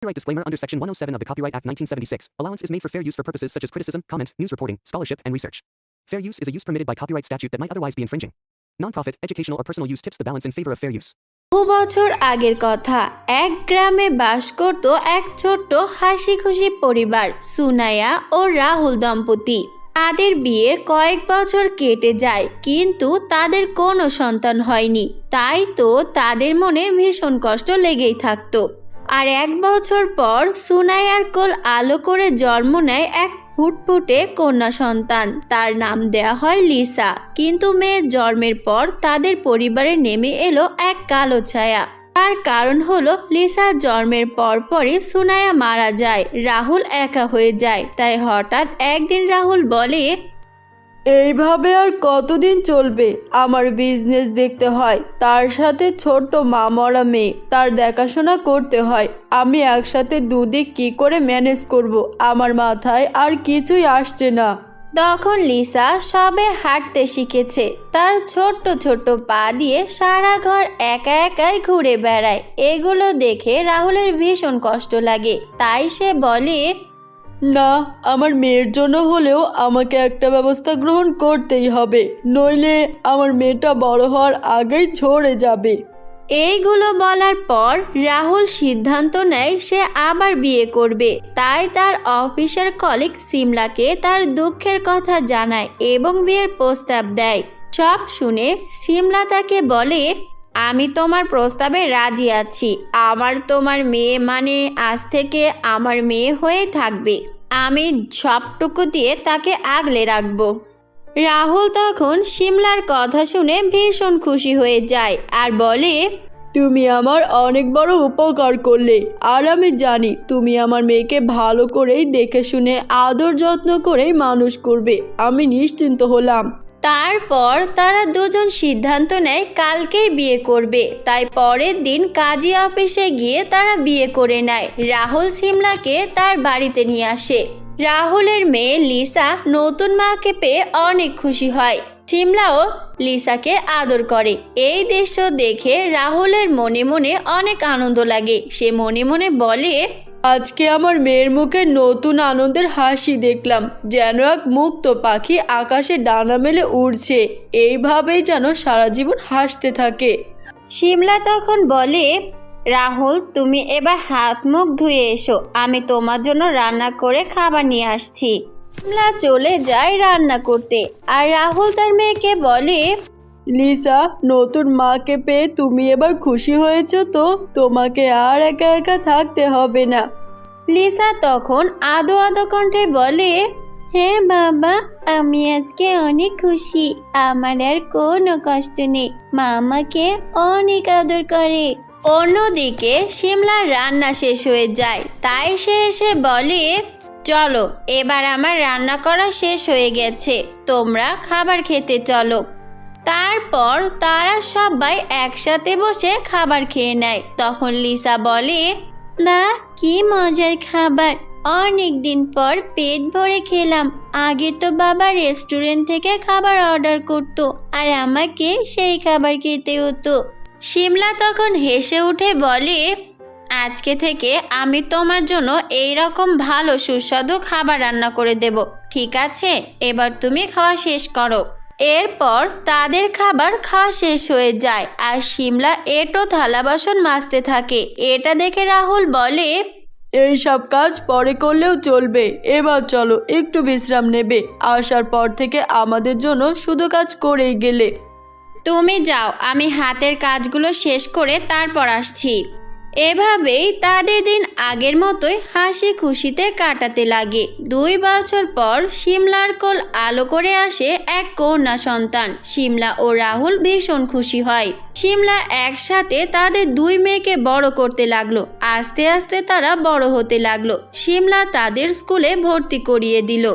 Copyright disclaimer under Section 107 of the Copyright Act 1976. Allowance is made for fair use for purposes such as criticism, comment, news reporting, scholarship, and research. Fair use is a use permitted by copyright statute that might otherwise be infringing. Non-profit, educational, or personal use tips the balance in favor of fair use. বহু বছর আগের কথা, এক গ্রামে বাস করত এক ছোট্ট হাসি খুশি পরিবার, সুনায়া ও রাহুল দম্পতি। তাদের বিয়ের কয়েক বছর কেটে যায়, কিন্তু তাদের কোনো সন্তান হয়নি। তাই তো তাদের মনে ভীষণ কষ্ট লেগেই থাকতো। আর এক বছর পর সুনায়ার কোল আলো করে জন্ম নেয় এক ফুটফুটে কন্যা সন্তান। তার নাম দেয়া হয় লিসা। কিন্তু মেয়ের জন্মের পর তাদের পরিবারে নেমে এলো এক কালো ছায়া। তার কারণ হলো লিসার জন্মের পরপরই সুনায়া মারা যায়, রাহুল একা হয়ে যায়। তাই হঠাৎ একদিন রাহুল বলে, এইভাবে আর কতদিন চলবে? আমার বিজনেস দেখতে হয়, তার সাথে ছোট্ট মা মরা মেয়ে, তার দেখাশোনা করতে হয়। আমি একসাথে দুদিক কি করে ম্যানেজ করব? আমার মাথায় আর কিছুই আসছে না। তখন লিসা সবে হাঁটতে শিখেছে। তার ছোট্ট ছোট্ট পা দিয়ে সারা ঘর একা একাই ঘুরে বেড়ায়। এগুলো দেখে রাহুলের ভীষণ কষ্ট লাগে। তাই সে বলে, না, আমার মেয়ের জন্য হলেও আমাকে একটা ব্যবস্থা গ্রহণ করতেই হবে, নইলে আমার মেয়েটা বড় হওয়ার আগেই ঝরে যাবে। এইগুলো বলার পর রাহুল সিদ্ধান্ত নেয় সে আবার বিয়ে করবে। তাই তার অফিসের কলিগ সিমলাকে তার দুঃখের কথা জানায় এবং বিয়ের প্রস্তাব দেয়। সব শুনে সিমলা তাকে বলে, আমি তোমার প্রস্তাবে রাজি আছি। আমার তোমার মেয়ে মানে আজ থেকে আমার মেয়ে হয়ে থাকবে। আমি সবটুকু দিয়ে তাকে আগলে রাখবো। রাহুল তখন সিমলার কথা শুনে ভীষণ খুশি হয়ে যায় আর বলে, তুমি আমার অনেক বড় উপকার করলে, আর আমি জানি তুমি আমার মেয়েকে ভালো করেই দেখে শুনে আদর যত্ন করেই মানুষ করবে। আমি নিশ্চিন্ত হলাম। তারপর তারা দুজন সিদ্ধান্ত নেয় কালকেই বিয়ে করবে। তাই পরের দিন কাজী অফিসে গিয়ে তারা বিয়ে করে নেয়। রাহুল সিমলাকে তার বাড়িতে নিয়ে আসে। রাহুলের মেয়ে লিসা নতুন মাকে পেয়ে অনেক খুশি হয়। সিমলাও লিসাকে আদর করে। এই দৃশ্য দেখে রাহুলের মনে মনে অনেক আনন্দ লাগে। সে মনে মনে বলে, আজকে আমার মেয়ের মুখে নতুন আনন্দের হাসি দেখলাম, যেন এক মুক্ত পাখি আকাশে ডানা মেলে উড়ছে। এইভাবেই যেন সারা জীবন হাসতে থাকে। সিমলা তখন বলে, রাহুল তুমি এবার হাত মুখ ধুয়ে এসো, আমি তোমার জন্য রান্না করে খাবার নিয়ে আসছি। সিমলা চলে যায় রান্না করতে। আর রাহুল তার মেয়েকে বলে, লিসা, নতুন মাকে পেয়ে তুমি এবার খুশি হয়েছো তো? তোমাকে আর একা একা থাকতে হবে না। লিসা তখন আদো আদো কণ্ঠে বলে, হ্যাঁ বাবা, আমি আজকে অনেক খুশি। আমার আর কোনো কষ্ট নেই। মা আমাকে অনেক আদর করে। অন্যদিকে সিমলার রান্না শেষ হয়ে যায়। তাই সে এসে বলে, চলো, এবার আমার রান্না করা শেষ হয়ে গেছে, তোমরা খাবার খেতে চলো। তারপর তারা সবাই একসাথে বসে খাবার খেয়ে নেয়। তখন লিসা বলে, না, কি মজার খাবার, অনেক দিন পর পেট ভরে খেলাম। আগে তো বাবা রেস্টুরেন্ট থেকে খাবার অর্ডার করতো আর আমাকে সেই খাবার খেতে হতো। সিমলা তখন হেসে উঠে বলে, আজকে থেকে আমি তোমার জন্য এই রকম ভালো সুস্বাদু খাবার রান্না করে দেব, ঠিক আছে? এবার তুমি খাওয়া শেষ করো। এরপর তাদের খাবার খাওয়া শেষ হয়ে যায় আর সিমলা এঁটো থালা বাসন মাজতে থাকে। এটা দেখে রাহুল বলে, এই সব কাজ পরে করলেও চলবে, এবার চলো একটু বিশ্রাম নেবে। আসার পর থেকে আমাদের জন্য শুধু কাজ করেই গেলে। তুমি যাও, আমি হাতের কাজগুলো শেষ করে তারপর আসছি। এভাবেই তাদের দিন আগের মতোই হাসি খুশিতে কাটাতে লাগে। 2 বছর পর সিমলার কোল আলো করে আসে এক কন্যা সন্তান। সিমলা ও রাহুল ভীষণ খুশি হয়। সিমলা একসাথে তাদের 2 মেয়েকে বড় করতে লাগলো। আস্তে আস্তে তারা বড় হতে লাগলো। সিমলা তাদের স্কুলে ভর্তি করিয়ে দিল।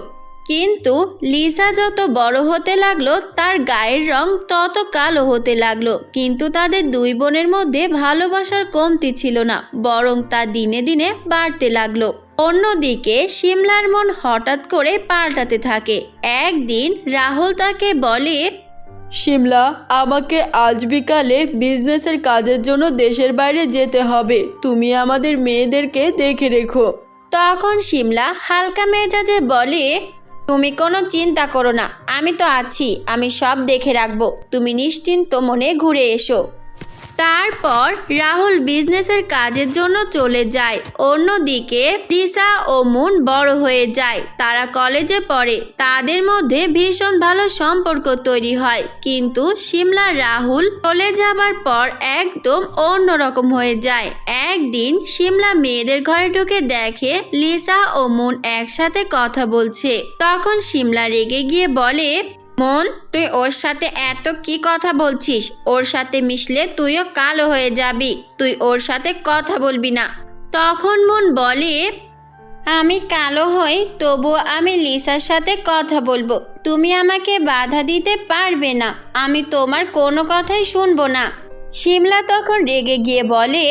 কিন্তু লিসা যত বড় হতে লাগলো তার গায়ের রং তত কালো হতে লাগলো। কিন্তু তাদের 2 বোনের মধ্যে ভালোবাসার কমতি ছিল না, বরং তা দিনে দিনে বাড়তে লাগলো। অন্যদিকে সিমলার মন হঠাৎ করে পাল্টাতে থাকে। একদিন রাহুল তাকে বলে, শিমলা, আমাকে আজ বিকালে বিজনেসের কাজের জন্য দেশের বাইরে যেতে হবে। তুমি আমাদের মেয়েদেরকে দেখে রেখো। তখন শিমলা হালকা মেজাজে বলে, তুমি কোনো চিন্তা করো না, আমি তো আছি, আমি সব দেখে রাখবো, তুমি নিশ্চিন্ত মনে ঘুরে এসো। তারপর রাহুল বিজনেসের কাজের জন্য চলে যায়। অন্যদিকে লিসা ও মুন বড় হয়ে যায়, তারা কলেজে পড়ে, তাদের মধ্যে ভীষণ ভালো সম্পর্ক তৈরি হয়। কিন্তু শিমলা রাহুল চলে যাবার পর একদম অন্যরকম হয়ে যায়। একদিন শিমলা মেয়েদের ঘরে ঢুকে দেখে লিসা ও মুন একসাথে কথা বলছে। তখন শিমলা রেগে গিয়ে বলে, মন, তুই ওর সাথে এত কি কথা বলছিস? ওর সাথে মিশলে তুইও কালো হয়ে যাবি, তুই ওর সাথে কথা বলবি না। তখন মন বলে, আমি কালো হই তবুও আমি লিসার সাথে কথা বলবো, তুমি আমাকে বাধা দিতে পারবে না, আমি তোমার কোনো কথাই শুনবো না। শিমলা তখন রেগে গিয়ে বলে,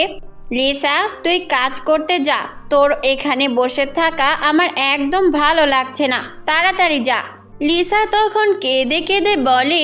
লিসা, তুই কাজ করতে যা, তোর এখানে বসে থাকা আমার একদম ভালো লাগছে না, তাড়াতাড়ি যা। লিসা তখন কেঁদে কেঁদে বলে,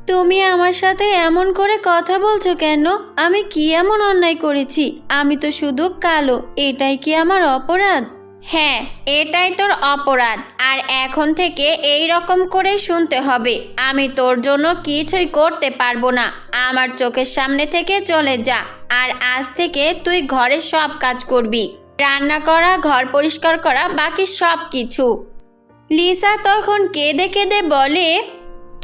তুমি আমার সাথে এমন করে কথা বলছো কেন? আমি কি এমন অন্যায় করেছি? আমি তো শুধু কালো, এটাই কি আমার অপরাধ? হ্যাঁ, এটাই তোর অপরাধ, আর এখন থেকে এই রকম করেই শুনতে হবে। আমি তোর জন্য কিছুই করতে পারবো না, আমার চোখের সামনে থেকে চলে যা। আর আজ থেকে তুই ঘরে সব কাজ করবি, রান্না করা, ঘর পরিষ্কার করা, বাকি সব কিছু। লিসা তখন কেঁদে কেঁদে বলে,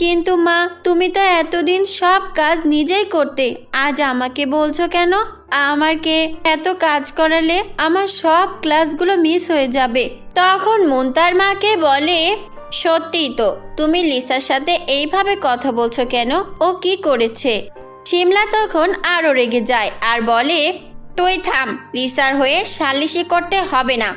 কিন্তু মা, তুমি তো এতদিন সব কাজ নিজেই করতে, আজ আমাকে বলছো কেন? আমাকে এত কাজ করালে আমার সব ক্লাসগুলো মিস হয়ে যাবে। তখন মুন তার মাকে বলে, সত্যিই তো, তুমি লিসার সাথে এইভাবে কথা বলছো কেন? ও কি করেছে? শিমলা তখন আরো রেগে যায় আর বলে, তুই থাম, লিসার হয়ে সালিশি করতে হবে না।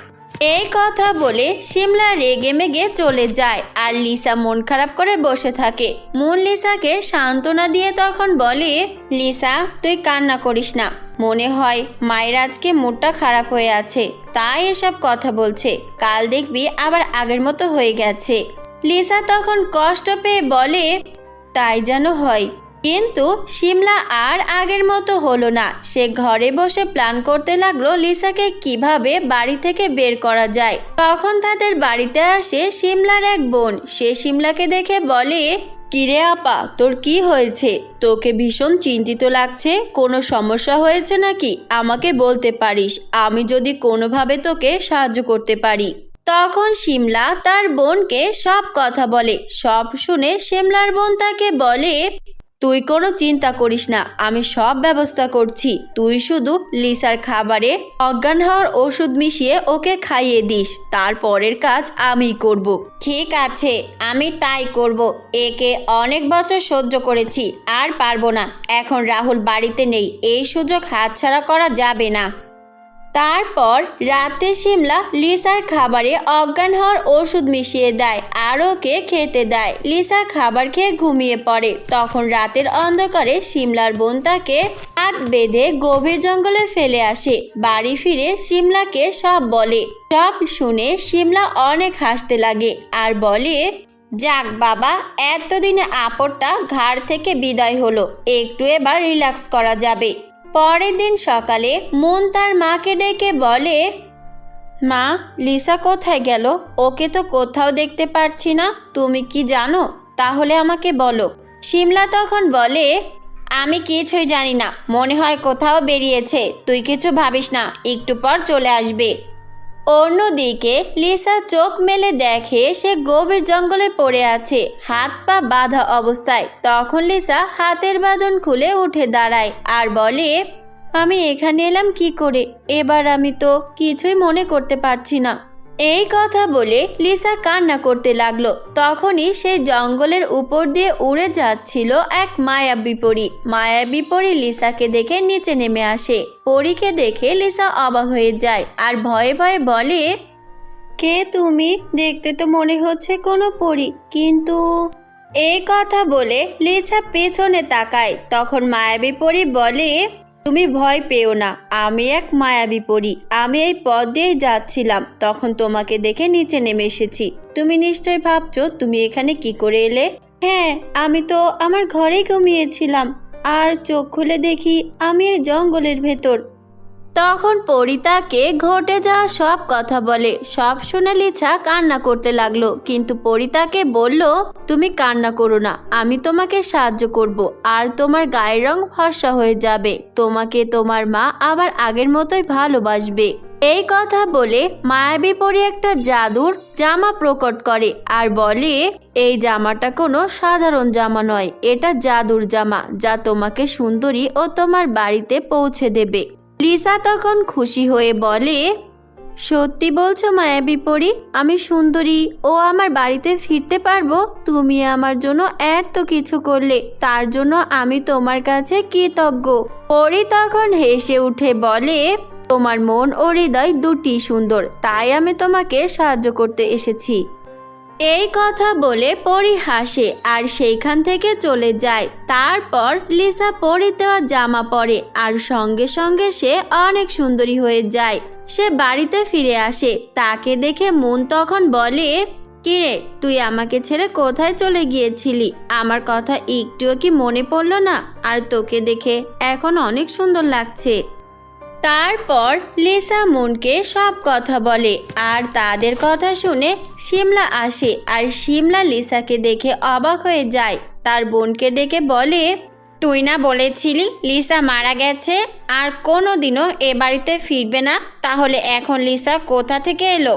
এই কথা বলে শিমলা রেগে মেগে চলে যায় আর লিসা মন খারাপ করে বসে থাকে। মুন লিসাকে সান্ত্বনা দিয়ে তখন বলে, লিসা, তুই কান্না করিস না, মনে হয় মায়ের আজকে মুডটা খারাপ হয়ে আছে, তাই এসব কথা বলছে, কাল দেখবি আবার আগের মতো হয়ে গেছে। লিসা তখন কষ্ট পেয়ে বলে, তাই যেন হয়। কিন্তু শিমলা আর আগের মতো হলো না। সে ঘরে বসে প্ল্যান করতে লাগলো লিসাকে কিভাবে বাড়ি থেকে বের করা যায়। তখন তাদের বাড়িতে আসে শিমলার এক বোন। সে শিমলাকে দেখে বলে, কিরে আপা, তোর কি হয়েছে? তোকে ভীষণ চিন্তিত লাগছে, কোনো সমস্যা হয়েছে নাকি? আমাকে বলতে পারিস, আমি যদি কোনোভাবে তোকে সাহায্য করতে পারি। তখন শিমলা তার বোনকে সব কথা বলে। সব শুনে শিমলার বোন তাকে বলে, তুই কোনো চিন্তা করিস না, আমি সব ব্যবস্থা করছি, তুই শুধু লিসার খাবারে অজ্ঞান হওয়ার ওষুধ মিশিয়ে ওকে খাইয়ে দিস, তারপরের কাজ আমি করব। ঠিক আছে, আমি তাই করব। একে অনেক বছর সহ্য করেছি, আর পারবো না। এখন রাহুল বাড়িতে নেই, এই সুযোগ হাতছাড়া করা যাবে না। তারপর রাতে শিমলা লিসার খাবারে অজ্ঞান হওয়ার ওষুধ মিশিয়ে দেয় আর ওকে খেতে দেয়। লিসা খাবার খেয়ে ঘুমিয়ে পড়ে। তখন রাতের অন্ধকারে শিমলার বোন তাকে হাত বেঁধে গভীর জঙ্গলে ফেলে আসে। বাড়ি ফিরে শিমলাকে সব বলে। সব শুনে শিমলা অনেক হাসতে লাগে আর বলে, যাক বাবা, এতদিনে আপদটা ঘাড় থেকে বিদায় হলো, একটু এবার রিল্যাক্স করা যাবে। পরের দিন সকালে মুন তার মাকে ডেকে বলে, মা, লিসা কোথায় গেল? ওকে তো কোথাও দেখতে পারছি না, তুমি কি জানো? তাহলে আমাকে বলো। শিমলা তখন বলে, আমি কিছুই জানি না, মনে হয় কোথাও বেরিয়েছে, তুই কিছু ভাবিস না, একটু পর চলে আসবে। অন্যদিকে লিসা চোখ মেলে দেখে সে গভীর জঙ্গলে পড়ে আছে, হাত পা বাঁধা অবস্থায়। তখন লিসা হাতের বাঁধন খুলে উঠে দাঁড়ায় আর বলে, আমি এখানে এলাম কি করে? এবার আমি তো কিছুই মনে করতে পারছি না। এই কথা বলে লিসা কান্না করতে লাগলো। তখনই সেই জঙ্গলের উপর দিয়ে উড়ে যাচ্ছিল এক মায়াবী পরী। মায়াবী পরী লিসাকে দেখে নিচে নেমে আসে। পরীকে দেখে লিসা অবাক হয়ে যায় আর ভয়ে ভয়ে বলে, কে তুমি? দেখতে তো মনে হচ্ছে কোনো পরী, কিন্তু... এই কথা বলে লিসা পেছনে তাকায়। তখন মায়াবী পরী বলে, তুমি ভয় পেও না, আমি এক মায়াবী পরী, আমি এই পথ দিয়েই যাচ্ছিলাম, তখন তোমাকে দেখে নিচে নেমে এসেছি। তুমি নিশ্চয়ই ভাবছো তুমি এখানে কি করে এলে। হ্যাঁ, আমি তো আমার ঘরেই ঘুমিয়েছিলাম, আর চোখ খুলে দেখি আমি এই জঙ্গলের ভেতর। তখন পরি তাকে ঘটে যাওয়া সব কথা বলে। সব শুনে লিসা কান্না করতে লাগলো, কিন্তু পরি তাকে বলল, তুমি কান্না করো না, আমি তোমাকে সাহায্য করব, আর তোমার গায়ের রং ফর্সা হয়ে যাবে, তোমাকে তোমার মা আবার আগের মতোই ভালোবাসবে। এই কথা বলে মায়াবী পরি একটা জাদুর জামা প্রকট করে আর বলে, এই জামাটা কোনো সাধারণ জামা নয়, এটা জাদুর জামা, যা তোমাকে সুন্দরী ও তোমার বাড়িতে পৌঁছে দেবে। লিসা তখন খুশি হয়ে বলে, সত্যি বলছো মায়াবী পরি? আমি সুন্দরী ও আমার বাড়িতে ফিরতে পারবো? তুমি আমার জন্য এত কিছু করলে, তার জন্য আমি তোমার কাছে কৃতজ্ঞ। পরি তখন হেসে উঠে বলে, তোমার মন ও হৃদয় দুটি সুন্দর, তাই আমি তোমাকে সাহায্য করতে এসেছি। এই কথা বলে পরি হাসে আর সেইখান থেকে চলে যায়। তারপর লিসা পরি দেওয়া জামা পরে আর সঙ্গে সঙ্গে সে অনেক সুন্দরী হয়ে যায়। সে বাড়িতে ফিরে আসে, তাকে দেখে মন তখন বলে, কিরে, তুই আমাকে ছেড়ে কোথায় চলে গিয়েছিলি? আমার কথা একটুও কি মনে পড়লো না? আর তোকে দেখে এখন অনেক সুন্দর লাগছে। তারপর লিসা মনকে সব কথা বলে আর তাদের কথা শুনে শিমলা আসে আর শিমলা লিসাকে দেখে অবাক হয়ে যায়। তার বোনকে ডেকে বলে, তুই না বলেছিলি লিসা মারা গেছে আর কোনোদিনও এ বাড়িতে ফিরবে না, তাহলে এখন লিসা কোথা থেকে এলো?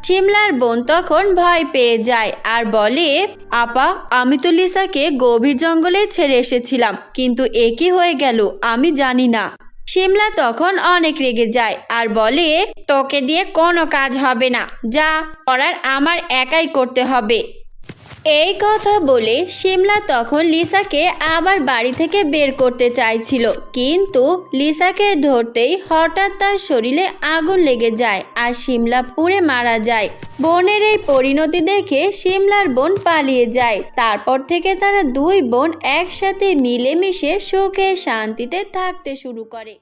শিমলার বোন তখন ভয় পেয়ে যায় আর বলে, আপা, আমি তো লিসাকে গভীর জঙ্গলে ছেড়ে এসেছিলাম, কিন্তু এ কি হয়ে গেল আমি জানি না। শিমলা তখন অনেক রেগে যায় আর বলে, তোকে দিয়ে কোনো কাজ হবে না, যা করার আমার একাই করতে হবে। এই কথা বলে শিমলা তখন লিসাকে আবার বাড়ি থেকে বের করতে চাইছিল, কিন্তু লিসাকে ধরতেই হঠাৎ তার শরীরে আগুন লেগে যায় আর শিমলা পুড়ে মারা যায়। বোনের এই পরিণতি দেখে শিমলার বোন পালিয়ে যায়। তারপর থেকে তারা দুই বোন একসাথে মিলেমিশে সুখে শান্তিতে থাকতে শুরু করে।